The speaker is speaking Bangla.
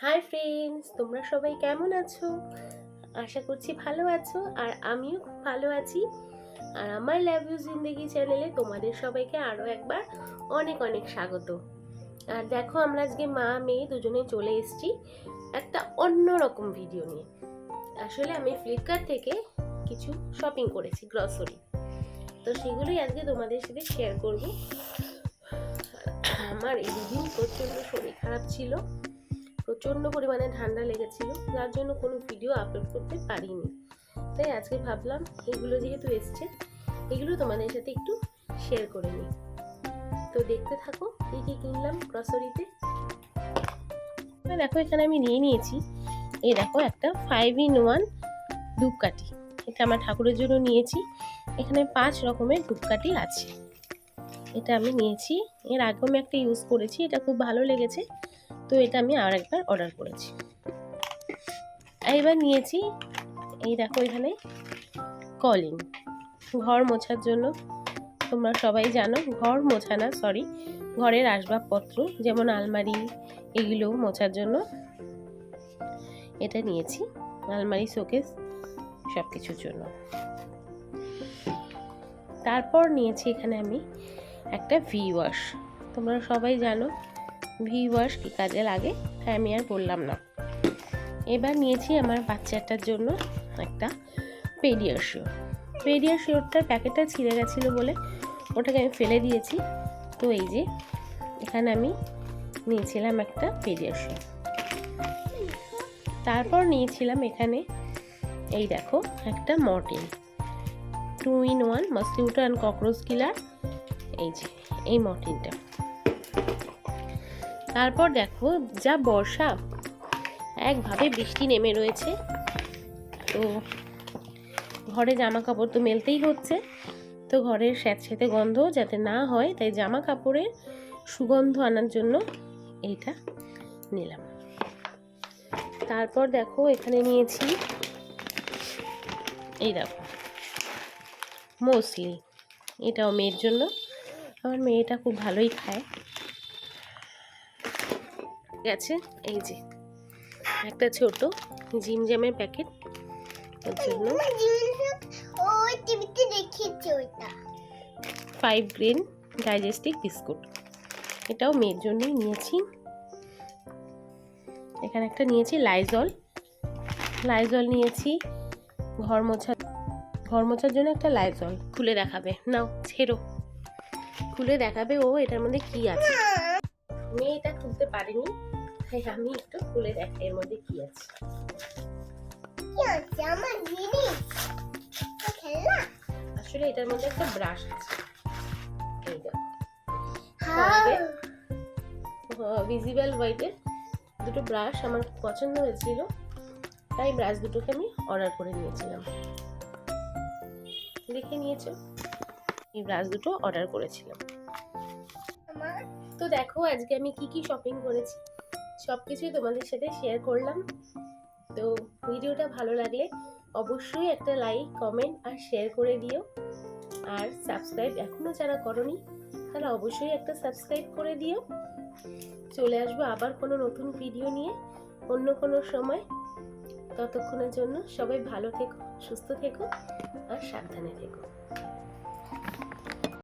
হাই ফ্রেন্ডস, তোমরা সবাই কেমন আছো? আশা করছি ভালো আছো, আর আমিও খুব ভালো আছি। আর আমার লাভ ইউ জিন্দেগি চ্যানেলে তোমাদের সবাইকে আরও একবার অনেক অনেক স্বাগত। আর দেখো, আমরা আজকে মা মেয়ে দুজনে চলে এসেছি একটা অন্যরকম ভিডিও নিয়ে। আসলে আমি ফ্লিপকার্ট থেকে কিছু শপিং করেছি, গ্রসারি। তো সেগুলোই আজকে তোমাদের সাথে শেয়ার করব। আমার এই দুদিন প্রচণ্ড শরীর খারাপ ছিল, প্রচণ্ড পরিমাণে ঠান্ডা লেগেছিল, যার জন্য কোনো ভিডিও আপলোড করতে পারিনি। তাই আজকে ভাবলাম এগুলো যেহেতু এসছে, এগুলো তোমাদের সাথে একটু শেয়ার করে নিই। তো দেখতে থাকো কী কী কিনলাম গ্রসারিতে। দেখো, এখানে আমি নিয়ে নিয়েছি, এই দেখো একটা 5-in-1 ধূপকাঠি। এটা আমার ঠাকুরের জন্য নিয়েছি। এখানে 5 রকমের ধূপকাঠি আছে। এটা আমি নিয়েছি, এর আগেও আমি একটা ইউজ করেছি, এটা খুব ভালো লেগেছে। তো এটা আমি আর একবার অর্ডার করেছি। এইবার নিয়েছি, এই দেখো এখানে কলিং, ঘর মোছার জন্য। তোমরা সবাই জানো, ঘর মোছা না, সরি, ঘরের আসবাবপত্র যেমন আলমারি, এগুলো মোছার জন্য এটা নিয়েছি। আলমারি, শোকেস, সব কিছুর জন্য। তারপর নিয়েছি এখানে আমি একটা ভি ওয়াশ। তোমরা সবাই জানো ভি ওয়াশ কি কাজে লাগে, তাই আমি আর বললাম না। এবার নিয়েছি আমার বাচ্চাটার জন্য একটা পেডিয়াশিওর। পেডিয়াশিওরটার প্যাকেটটা ছিঁড়ে গেছিলো বলে ওটাকে আমি ফেলে দিয়েছি। তো এই যে এখানে আমি নিয়েছিলাম একটা পেডিয়াশিওর। তারপর নিয়েছিলাম এখানে, এই দেখো, একটা Mortein 2-in-1 mosquito and cockroach killer. এই যে এই মর্টিনটা। তারপর দেখো, যা বর্ষা, একভাবে বৃষ্টি নেমে রয়েছে, তো ঘরে জামা কাপড় তো মেলতেই হচ্ছে। তো ঘরের স্যাঁতস্যাঁতে গন্ধ যাতে না হয়, তাই জামা কাপড়ের সুগন্ধ আনার জন্য এইটা নিলাম। তারপর দেখো এখানে নিয়েছি, এই দেখো মুসলি। এটাও মেয়ের জন্য, আমার মেয়েটা খুব ভালোই খায়। গেছে এই যে একটা ছোট জিম জ্যামের প্যাকেট ওর জন্য। 5 গ্রেন ডাইজেস্টিভ বিস্কুট, এটাও মেয়ের জন্যই নিয়েছি। এখানে একটা নিয়েছি লাইজল নিয়েছি, ঘর মোছার জন্য একটা লাইজল। খুলে দেখাবে, নাও ছেড়ো, খুলে দেখাবে ও এটার মধ্যে কি আছে। মেয়ে এটা খুলতে পারেনি, তাই আমি একটু খুলে দেখাই এর মধ্যে কি আছে। আসলে এটার মধ্যে একটা ব্রাশ আছে, এই দেখো, ভিজিবল হোয়াইটের দুটো ব্রাশ আমার পছন্দ হয়েছিল, তাই ব্রাশ দুটোকে আমি অর্ডার করে নিয়েছিলাম। দেখে নিয়েছো, এই ব্রাশ দুটো অর্ডার করেছিলাম। তো দেখো আজকে আমি কি কি শপিং করেছি সবকিছুই তোমাদের সাথে শেয়ার করলাম। তো ভিডিওটা ভালো লাগলে অবশ্যই একটা লাইক, কমেন্ট আর শেয়ার করে দিও। আর সাবস্ক্রাইব এখনো যারা করোনি তারা অবশ্যই একটা সাবস্ক্রাইব করে দিও। চলে আসবো আবার কোনো নতুন ভিডিও নিয়ে অন্য কোনো সময়। ততক্ষণের জন্য সবাই ভালো থেকো, সুস্থ থেকো আর সাবধানে থেকো।